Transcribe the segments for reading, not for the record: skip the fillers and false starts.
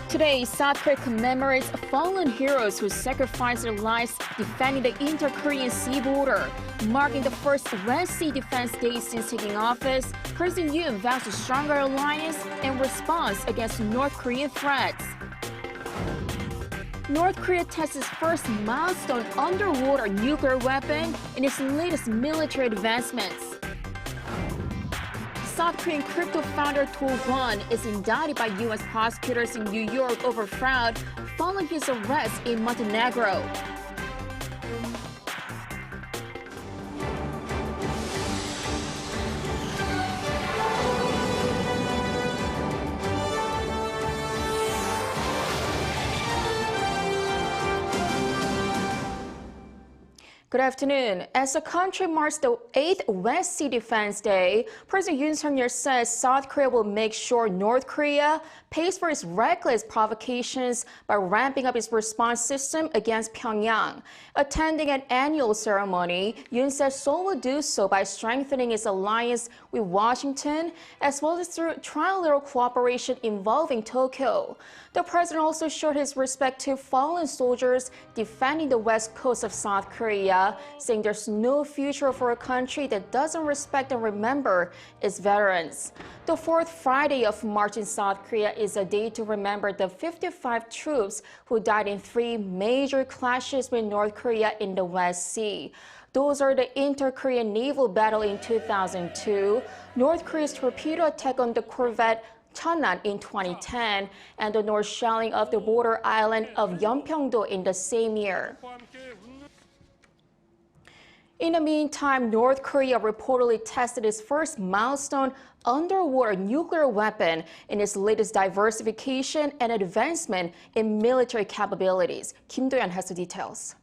Today, South Korea commemorates fallen heroes who sacrificed their lives defending the inter-Korean sea border. Marking the first Red Sea Defense Day since taking office, President Yoon vows a stronger alliance in response against North Korean threats. North Korea tests its first milestone underwater nuclear weapon in its latest military advancements. South Korean crypto founder Do Kwon is indicted by U.S. prosecutors in New York over fraud following his arrest in Montenegro. Good afternoon. As the country marks the 8th West Sea Defense Day, President Yoon Suk-yeol says South Korea will make sure North Korea pays for its reckless provocations by ramping up its response system against Pyongyang. Attending an annual ceremony, Yoon says Seoul will do so by strengthening its alliance with Washington, as well as through trilateral cooperation involving Tokyo. The president also showed his respect to fallen soldiers defending the west coast of South Korea, saying there's no future for a country that doesn't respect and remember its veterans. The fourth Friday of March in South Korea is a day to remember the 55 troops who died in 3 major clashes with North Korea in the West Sea. Those are the inter-Korean naval battle in 2002, North Korea's torpedo attack on the corvette Cheonan in 2010, and the North shelling of the border island of Yeonpyeong-do in the same year. In the meantime, North Korea reportedly tested its first milestone underwater nuclear weapon in its latest diversification and advancement in military capabilities. Kim Do-yeon has the details.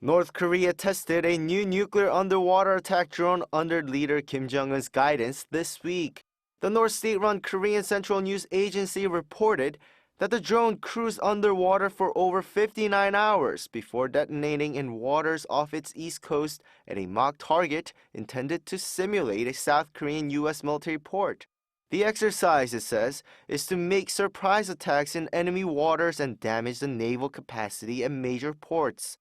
North Korea tested a new nuclear underwater attack drone under leader Kim Jong-un's guidance this week. The North state-run Korean Central News Agency reported that the drone cruised underwater for over 59 hours before detonating in waters off its east coast at a mock target intended to simulate a South Korean U.S. military port. The exercise, it says, is to make surprise attacks in enemy waters and damage the naval capacity at major ports.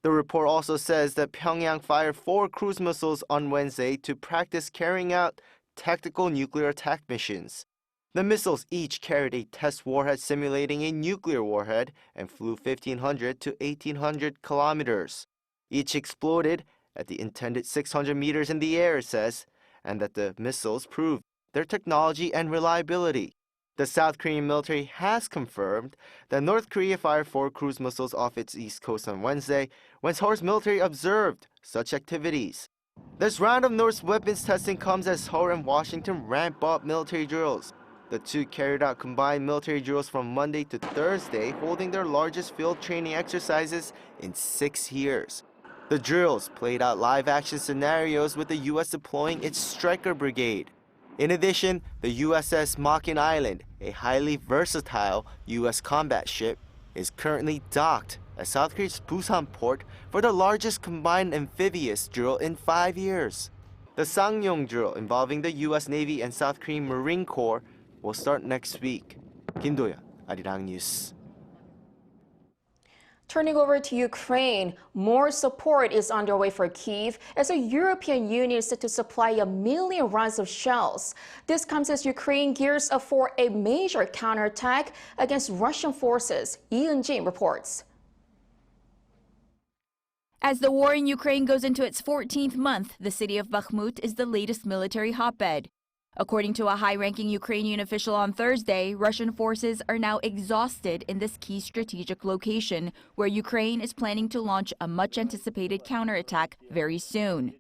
The report also says that Pyongyang fired 4 cruise missiles on Wednesday to practice carrying out tactical nuclear attack missions. The missiles each carried a test warhead simulating a nuclear warhead and flew 1,500 to 1,800 kilometers. Each exploded at the intended 600 meters in the air, it says, and that the missiles proved their technology and reliability. The South Korean military has confirmed that North Korea fired 4 cruise missiles off its east coast on Wednesday, when Seoul's military observed such activities. This round of North's weapons testing comes as Seoul and Washington ramp up military drills. The two carried out combined military drills from Monday to Thursday, holding their largest field training exercises in 6 years. The drills played out live-action scenarios with the U.S. deploying its Striker Brigade. In addition, the USS Makin Island, a highly versatile U.S. combat ship, is currently docked at South Korea's Busan port for the largest combined amphibious drill in 5 years. The Sangyong drill involving the U.S. Navy and South Korean Marine Corps will start next week. Kim Do-yeon, Arirang News. Turning over to Ukraine, more support is underway for Kyiv as the European Union is set to supply 1 million rounds of shells. This comes as Ukraine gears up for a major counterattack against Russian forces. Yoon reports. As the war in Ukraine goes into its 14th month, the city of Bakhmut is the latest military hotbed. According to a high-ranking Ukrainian official on Thursday, Russian forces are now exhausted in this key strategic location, where Ukraine is planning to launch a much-anticipated counterattack very soon.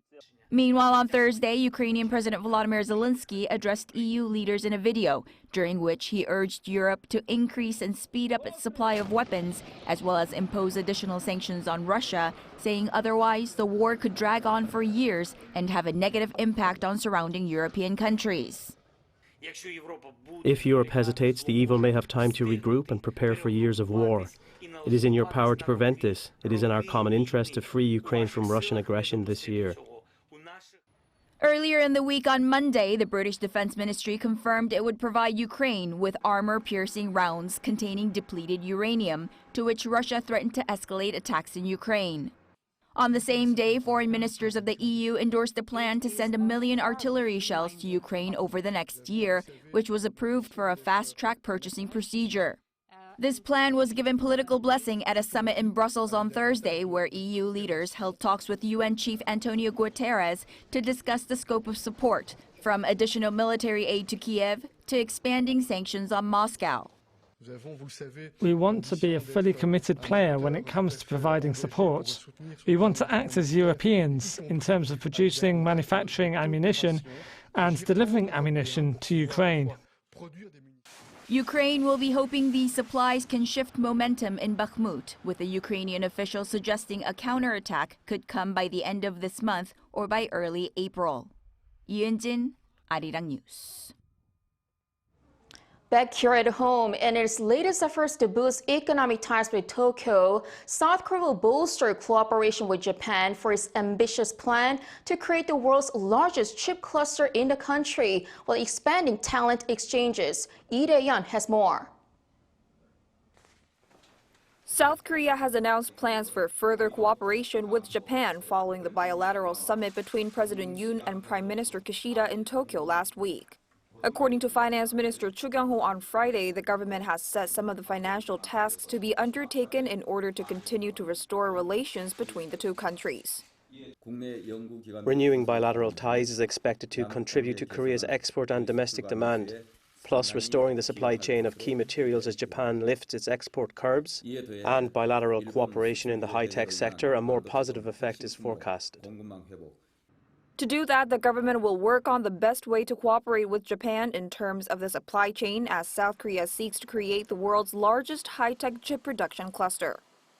Meanwhile, on Thursday, Ukrainian President Volodymyr Zelensky addressed EU leaders in a video, during which he urged Europe to increase and speed up its supply of weapons, as well as impose additional sanctions on Russia, saying otherwise the war could drag on for years and have a negative impact on surrounding European countries. If Europe hesitates, the evil may have time to regroup and prepare for years of war. It is in your power to prevent this. It is in our common interest to free Ukraine from Russian aggression this year. Earlier in the week on Monday, the British Defense Ministry confirmed it would provide Ukraine with armor-piercing rounds containing depleted uranium, to which Russia threatened to escalate attacks in Ukraine. On the same day, foreign ministers of the EU endorsed a plan to send 1 million artillery shells to Ukraine over the next year, which was approved for a fast-track purchasing procedure. This plan was given political blessing at a summit in Brussels on Thursday, where EU leaders held talks with UN Chief Antonio Guterres to discuss the scope of support, from additional military aid to Kiev to expanding sanctions on Moscow. We want to be a fully committed player when it comes to providing support. We want to act as Europeans in terms of producing, manufacturing ammunition and delivering ammunition to Ukraine. Ukraine will be hoping these supplies can shift momentum in Bakhmut, with a Ukrainian official suggesting a counterattack could come by the end of this month or by early April. Yoon, Arirang News. Back here at home, in its latest efforts to boost economic ties with Tokyo, South Korea will bolster cooperation with Japan for its ambitious plan to create the world's largest chip cluster in the country while expanding talent exchanges. Lee Dae-yeon has more. South Korea has announced plans for further cooperation with Japan following the bilateral summit between President Yoon and Prime Minister Kishida in Tokyo last week. According to Finance Minister Chu Kyung-ho on Friday, the government has set some of the financial tasks to be undertaken in order to continue to restore relations between the two countries. Renewing bilateral ties is expected to contribute to Korea's export and domestic demand, plus restoring the supply chain of key materials as Japan lifts its export curbs, and bilateral cooperation in the high-tech sector. A more positive effect is forecasted. To do that, the government will work on the best way to cooperate with Japan in terms of the supply chain as South Korea seeks to create the world's largest high-tech chip production cluster.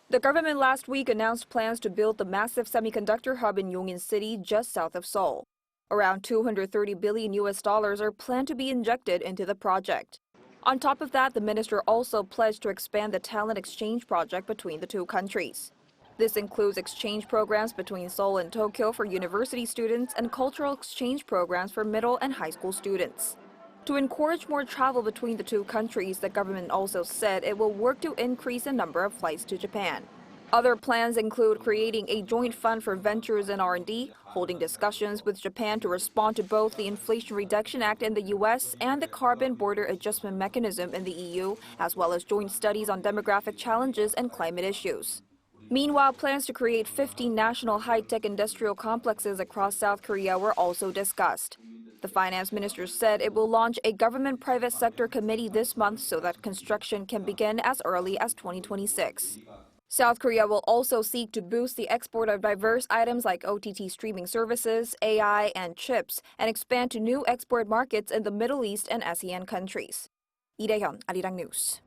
The government last week announced plans to build the massive semiconductor hub in Yongin City just south of Seoul. Around $230 billion are planned to be injected into the project. On top of that, the minister also pledged to expand the talent exchange project between the two countries. This includes exchange programs between Seoul and Tokyo for university students and cultural exchange programs for middle and high school students. To encourage more travel between the two countries, the government also said it will work to increase the number of flights to Japan. Other plans include creating a joint fund for ventures and R&D, holding discussions with Japan to respond to both the Inflation Reduction Act in the U.S. and the Carbon Border Adjustment Mechanism in the EU, as well as joint studies on demographic challenges and climate issues. Meanwhile, plans to create 15 national high-tech industrial complexes across South Korea were also discussed. The finance minister said it will launch a government-private sector committee this month so that construction can begin as early as 2026. South Korea will also seek to boost the export of diverse items like OTT streaming services, AI, and chips, and expand to new export markets in the Middle East and ASEAN countries. Lee Dae-yeon, Arirang News.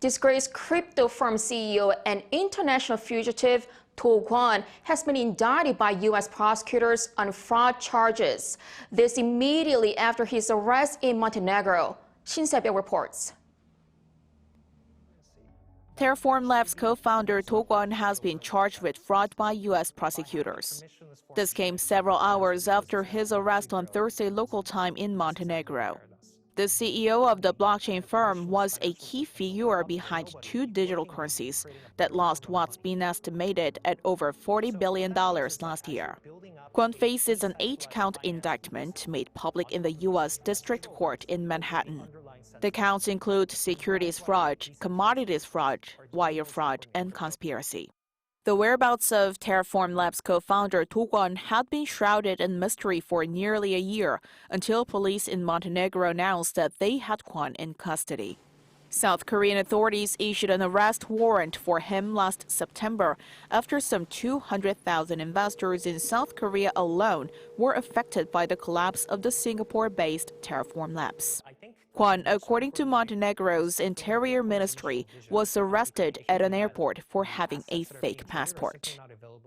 Disgraced crypto firm CEO and international fugitive Do Kwon has been indicted by U.S. prosecutors on fraud charges. This immediately after his arrest in Montenegro. Shin Se-byung reports. Terraform Labs co-founder Do Kwon has been charged with fraud by U.S. prosecutors. This came several hours after his arrest on Thursday local time in Montenegro. The CEO of the blockchain firm was a key figure behind two digital currencies that lost what's been estimated at over $40 billion last year. Kwon faces an 8-count indictment made public in the U.S. District Court in Manhattan. The counts include securities fraud, commodities fraud, wire fraud, and conspiracy. The whereabouts of Terraform Labs co-founder Do Kwon had been shrouded in mystery for nearly a year until police in Montenegro announced that they had Kwon in custody. South Korean authorities issued an arrest warrant for him last September after some 200,000 investors in South Korea alone were affected by the collapse of the Singapore-based Terraform Labs. Kwon, according to Montenegro's Interior Ministry, was arrested at an airport for having a fake passport.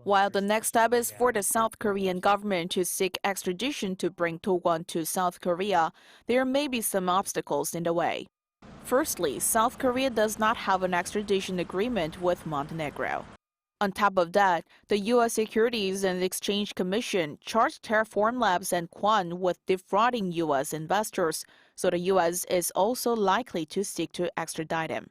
While the next step is for the South Korean government to seek extradition to bring Do Kwon to South Korea, there may be some obstacles in the way. Firstly, South Korea does not have an extradition agreement with Montenegro. On top of that, the U.S. Securities and Exchange Commission charged Terraform Labs and Kwon with defrauding U.S. investors, so the U.S. is also likely to seek to extradite him.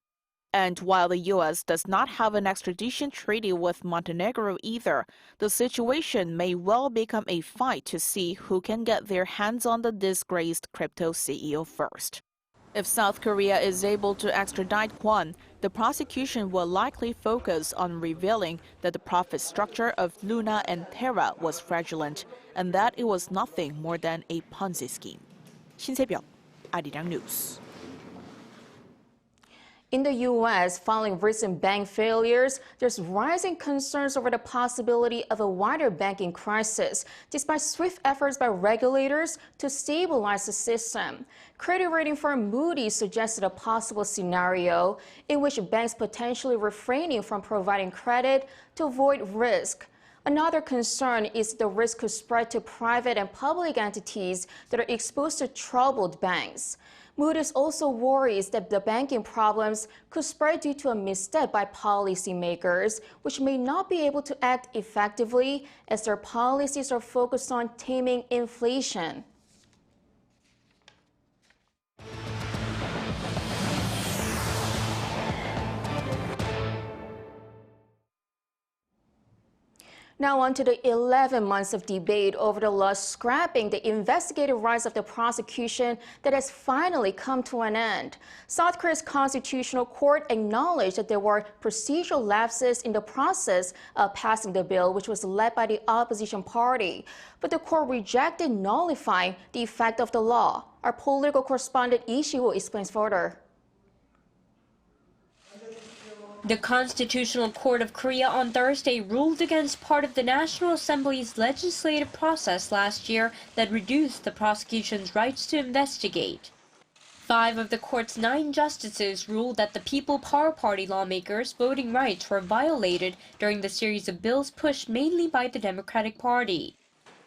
And while the U.S. does not have an extradition treaty with Montenegro either, the situation may well become a fight to see who can get their hands on the disgraced crypto CEO first. If South Korea is able to extradite Kwon, the prosecution will likely focus on revealing that the profit structure of Luna and Terra was fraudulent and that it was nothing more than a Ponzi scheme. 신세벽, Arirang News. In the U.S., following recent bank failures, there's rising concerns over the possibility of a wider banking crisis, despite swift efforts by regulators to stabilize the system. Credit rating firm Moody suggested a possible scenario in which banks potentially refraining from providing credit to avoid risk. Another concern is the risk could spread to private and public entities that are exposed to troubled banks. Moody's also worries that the banking problems could spread due to a misstep by policymakers, which may not be able to act effectively as their policies are focused on taming inflation. Now on to the 11 months of debate over the law scrapping the investigative rights of the prosecution that has finally come to an end. South Korea's Constitutional Court acknowledged that there were procedural lapses in the process of passing the bill, which was led by the opposition party. But the court rejected nullifying the effect of the law. Our political correspondent Lee Si-woo explains further. The Constitutional Court of Korea on Thursday ruled against part of the National Assembly's legislative process last year that reduced the prosecution's rights to investigate. 5 of the court's 9 justices ruled that the People Power Party lawmakers' voting rights were violated during the series of bills pushed mainly by the Democratic Party.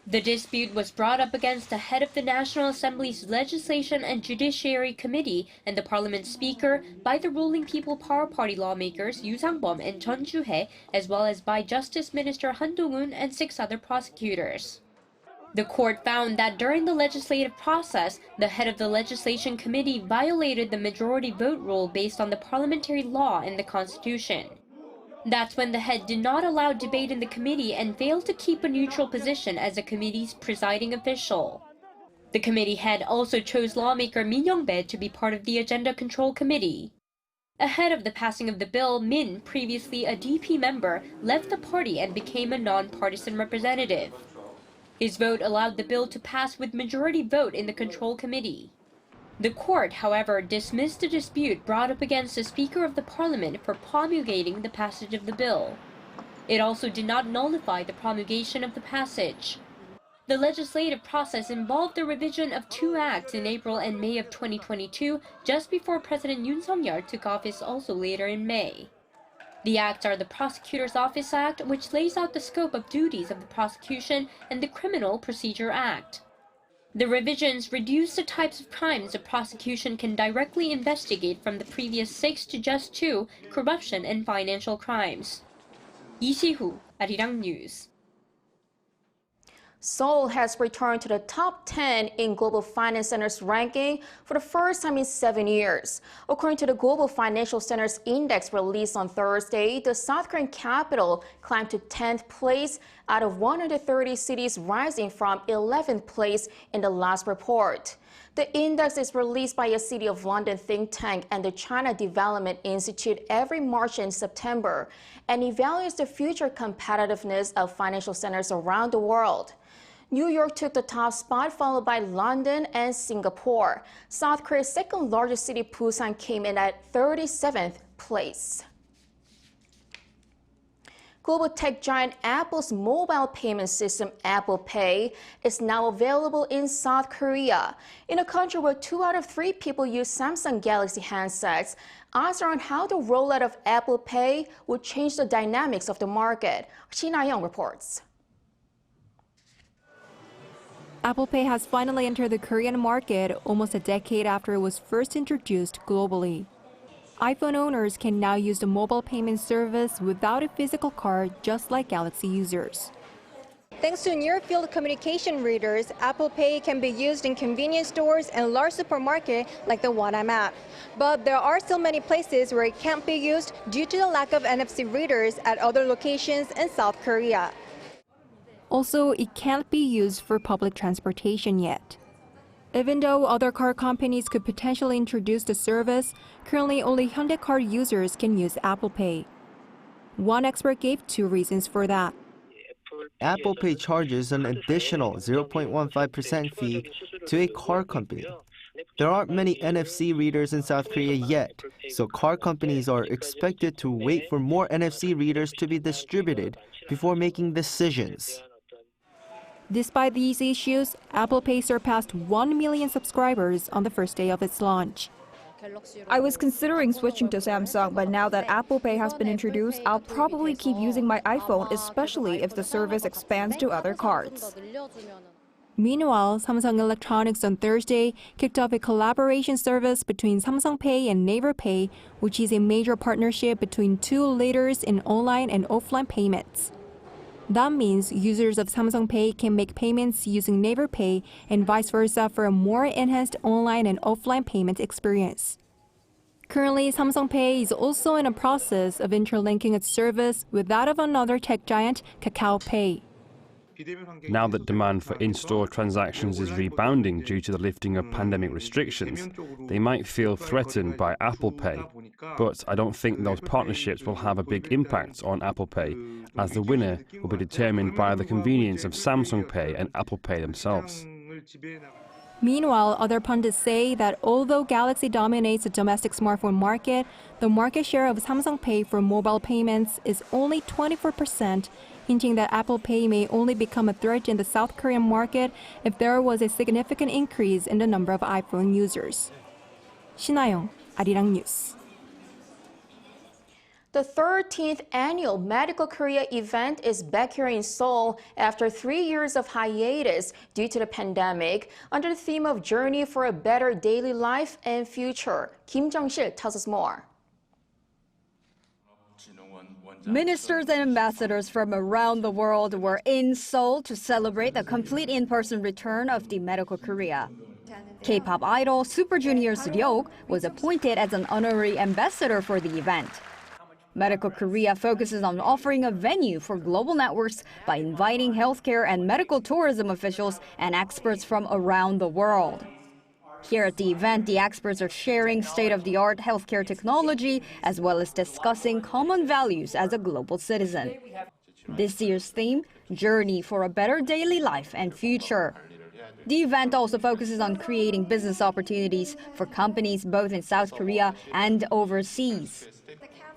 The dispute was brought up against the head of the National Assembly's Legislation and Judiciary Committee and the Parliament Speaker by the ruling People Power Party lawmakers Yoo Sang-bum and Chun Ju-hae, as well as by Justice Minister Han Dong-un and 6 other prosecutors. The court found that during the legislative process, the head of the Legislation Committee violated the majority vote rule based on the parliamentary law and the Constitution. That's when the head did not allow debate in the committee and failed to keep a neutral position as the committee's presiding official. The committee head also chose lawmaker Min Young-bae to be part of the Agenda Control Committee. Ahead of the passing of the bill, Min, previously a DP member, left the party and became a non-partisan representative. His vote allowed the bill to pass with majority vote in the Control Committee. The court, however, dismissed the dispute brought up against the Speaker of the Parliament for promulgating the passage of the bill. It also did not nullify the promulgation of the passage. The legislative process involved the revision of 2 acts in April and May of 2022, just before President Yoon Suk-yeol took office also later in May. The acts are the Prosecutor's Office Act, which lays out the scope of duties of the prosecution, and the Criminal Procedure Act. The revisions reduce the types of crimes the prosecution can directly investigate from the previous 6 to just 2, corruption and financial crimes. Lee Si-woo, Arirang News. Seoul has returned to the top 10 in Global Finance Centers ranking for the first time in 7 years. According to the Global Financial Centers Index released on Thursday, the South Korean capital climbed to 10th place out of 130 cities, rising from 11th place in the last report. The index is released by a City of London think tank and the China Development Institute every March and September, and evaluates the future competitiveness of financial centers around the world. New York took the top spot, followed by London and Singapore. South Korea's second largest city, Busan, came in at 37th place. Global tech giant Apple's mobile payment system, Apple Pay, is now available in South Korea. In a country where 2 out of 3 people use Samsung Galaxy handsets, odds are on how the rollout of Apple Pay will change the dynamics of the market. Shin Ah-young reports. Apple Pay has finally entered the Korean market almost a decade after it was first introduced globally. iPhone owners can now use the mobile payment service without a physical card, just like Galaxy users. Thanks to near-field communication readers, Apple Pay can be used in convenience stores and large supermarkets like the one I'm at. But there are still many places where it can't be used due to the lack of NFC readers at other locations in South Korea. Also, it can't be used for public transportation yet. Even though other car companies could potentially introduce the service, currently only Hyundai car users can use Apple Pay. One expert gave two reasons for that. Apple Pay charges an additional 0.15% fee to a car company. There aren't many NFC readers in South Korea yet, so car companies are expected to wait for more NFC readers to be distributed before making decisions. Despite these issues, Apple Pay surpassed 1 million subscribers on the first day of its launch. I was considering switching to Samsung, but now that Apple Pay has been introduced, I'll probably keep using my iPhone, especially if the service expands to other cards. Meanwhile, Samsung Electronics on Thursday kicked off a collaboration service between Samsung Pay and Naver Pay, which is a major partnership between two leaders in online and offline payments. That means users of Samsung Pay can make payments using Naver Pay and vice versa for a more enhanced online and offline payment experience. Currently, Samsung Pay is also in a process of interlinking its service with that of another tech giant, Kakao Pay. Now that demand for in-store transactions is rebounding due to the lifting of pandemic restrictions, they might feel threatened by Apple Pay. But I don't think those partnerships will have a big impact on Apple Pay, as the winner will be determined by the convenience of Samsung Pay and Apple Pay themselves. Meanwhile, other pundits say that although Galaxy dominates the domestic smartphone market, the market share of Samsung Pay for mobile payments is only 24%, hinting that Apple Pay may only become a threat in the South Korean market if there was a significant increase in the number of iPhone users. 신하영, Arirang News. The 13th annual Medical Korea event is back here in Seoul after 3 years of hiatus due to the pandemic, under the theme of Journey for a Better Daily Life and Future. Kim Jung-sil tells us more. Ministers and ambassadors from around the world were in Seoul to celebrate the complete in-person return of the Medical Korea. K-pop idol Super Junior's Ryuk was appointed as an honorary ambassador for the event. Medical Korea focuses on offering a venue for global networks by inviting healthcare and medical tourism officials and experts from around the world. Here at the event, the experts are sharing state-of-the-art healthcare technology as well as discussing common values as a global citizen. This year's theme, Journey for a Better Daily Life and Future. The event also focuses on creating business opportunities for companies both in South Korea and overseas.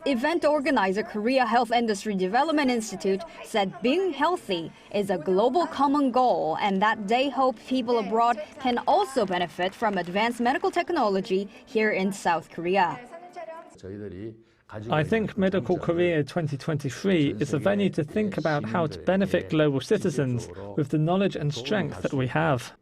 Event organizer Korea Health Industry Development Institute said being healthy is a global common goal and that they hope people abroad can also benefit from advanced medical technology here in South Korea. I think Medical Korea 2023 is a venue to think about how to benefit global citizens with the knowledge and strength that we have.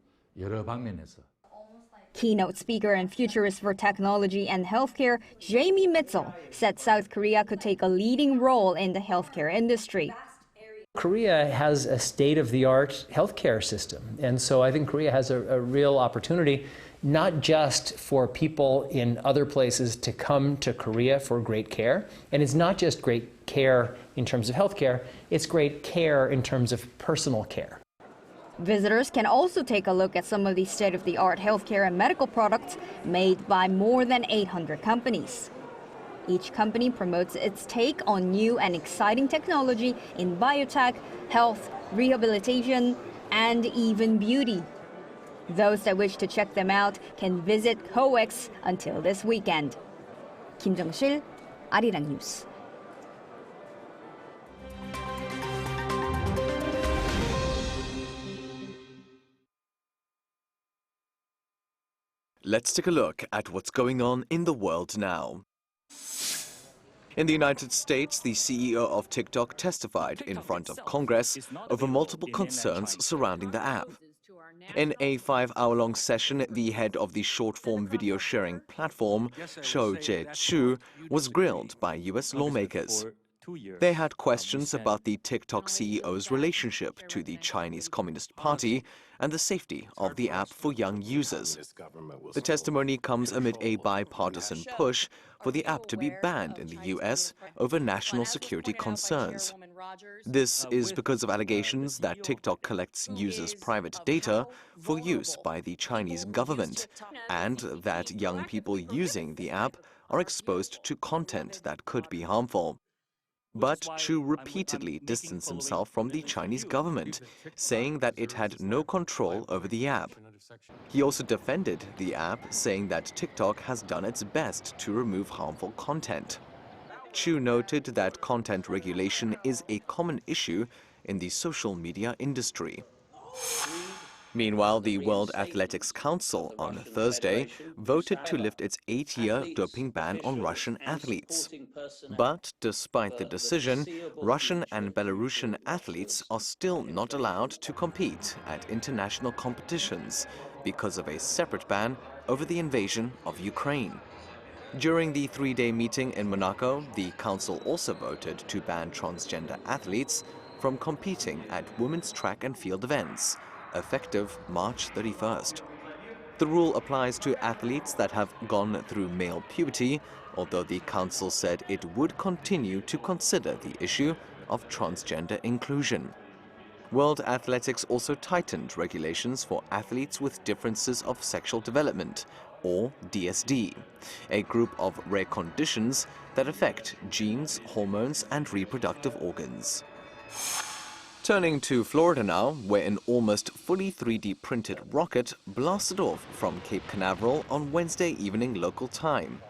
Keynote speaker and futurist for technology and healthcare, Jamie Mitchell, said South Korea could take a leading role in the healthcare industry. Korea has a state-of-the-art healthcare system, and so I think Korea has a real opportunity, not just for people in other places to come to Korea for great care, and it's not just great care in terms of healthcare, it's great care in terms of personal care. Visitors can also take a look at some of the state-of-the-art healthcare and medical products made by more than 800 companies. Each company promotes its take on new and exciting technology in biotech, health, rehabilitation, and even beauty. Those that wish to check them out can visit COEX until this weekend. Kim Jung-sil, Arirang News. Let's take a look at what's going on in the world now. In the United States, the CEO of TikTok testified in front of Congress over multiple concerns surrounding the app. In a 5-hour-long session, the head of the short-form video sharing platform, Shou Jae-chu, was grilled by U.S. lawmakers. They had questions about the TikTok CEO's relationship to the Chinese Communist Party and the safety of the app for young users. The testimony comes amid a bipartisan push for the app to be banned in the U.S. over national security concerns. This is because of allegations that TikTok collects users' private data for use by the Chinese government, and that young people using the app are exposed to content that could be harmful. But Chu repeatedly distanced himself from the Chinese government, saying that it had no control over the app. He also defended the app, saying that TikTok has done its best to remove harmful content. Chu noted that content regulation is a common issue in the social media industry. Meanwhile, the World Athletics Council on Thursday voted to lift its 8-year doping ban on Russian athletes. But despite the decision, Russian and Belarusian athletes are still not allowed to compete at international competitions because of a separate ban over the invasion of Ukraine. During the 3-day meeting in Monaco, the council also voted to ban transgender athletes from competing at women's track and field events, effective March 31st. The rule applies to athletes that have gone through male puberty, although the council said it would continue to consider the issue of transgender inclusion. World Athletics also tightened regulations for athletes with differences of sexual development, or DSD, a group of rare conditions that affect genes, hormones, and reproductive organs. Turning to Florida now, where an almost fully 3D printed rocket blasted off from Cape Canaveral on Wednesday evening local time.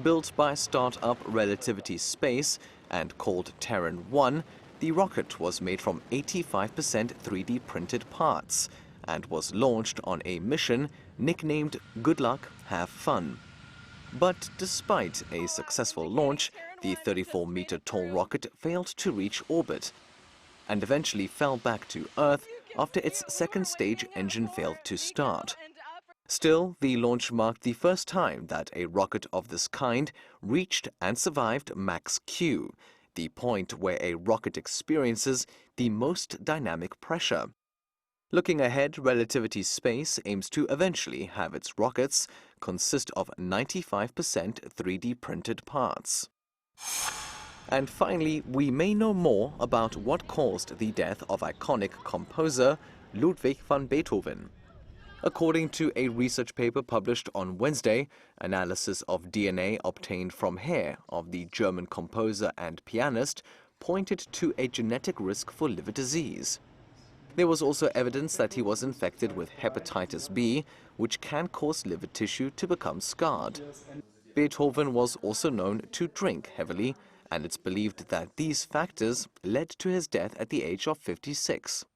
Built by startup Relativity Space and called Terran 1, the rocket was made from 85% 3D printed parts and was launched on a mission nicknamed Good Luck, Have Fun. But despite a successful launch, the 34-meter tall rocket failed to reach orbit and eventually fell back to Earth after its second stage engine failed to start. Still, the launch marked the first time that a rocket of this kind reached and survived Max Q, the point where a rocket experiences the most dynamic pressure. Looking ahead, Relativity Space aims to eventually have its rockets consist of 95% 3D printed parts. And finally, we may know more about what caused the death of iconic composer Ludwig van Beethoven. According to a research paper published on Wednesday, analysis of DNA obtained from hair of the German composer and pianist pointed to a genetic risk for liver disease. There was also evidence that he was infected with hepatitis B, which can cause liver tissue to become scarred. Beethoven was also known to drink heavily, and it's believed that these factors led to his death at the age of 56.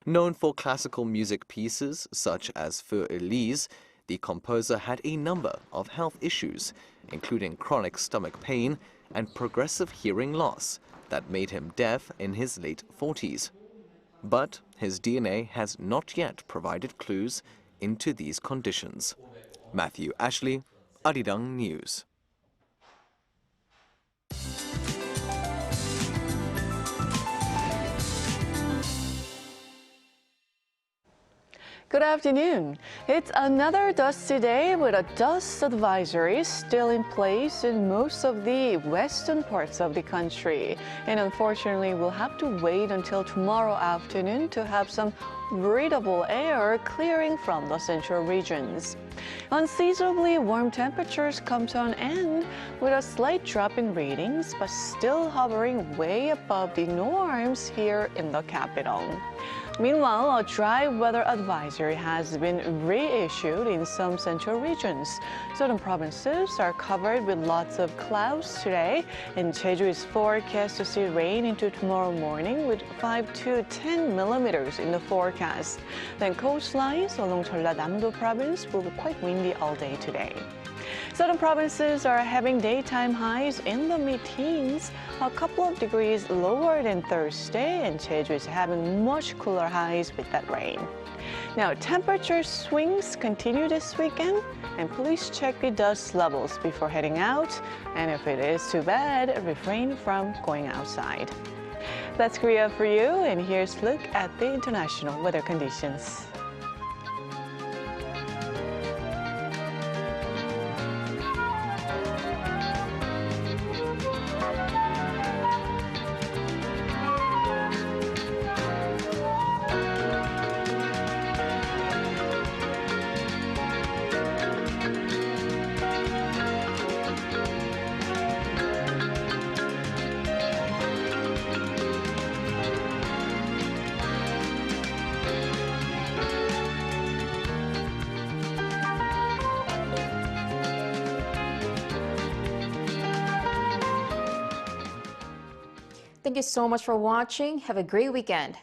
Known for classical music pieces such as Für Elise, the composer had a number of health issues, including chronic stomach pain and progressive hearing loss that made him deaf in his late 40s. But his DNA has not yet provided clues into these conditions. Matthew Ashley, Arirang News. Good afternoon. It's another dusty day with a dust advisory still in place in most of the western parts of the country. And unfortunately, we'll have to wait until tomorrow afternoon to have some breathable air clearing from the central regions. Unseasonably warm temperatures come to an end with a slight drop in readings, but still hovering way above the norms here in the capital. Meanwhile, a dry weather advisory has been reissued in some central regions. Southern provinces are covered with lots of clouds today, and Jeju is forecast to see rain into tomorrow morning with 5 to 10 millimeters in the forecast. Then coastlines along Jeollanam-do province will be quite windy all day today. Southern provinces are having daytime highs in the mid-teens, a couple of degrees lower than Thursday, and Jeju is having much cooler highs with that rain. Now, temperature swings continue this weekend, and please check the dust levels before heading out. And if it is too bad, refrain from going outside. That's Korea for you, and here's a look at the international weather conditions. Thank you so much for watching. Have a great weekend.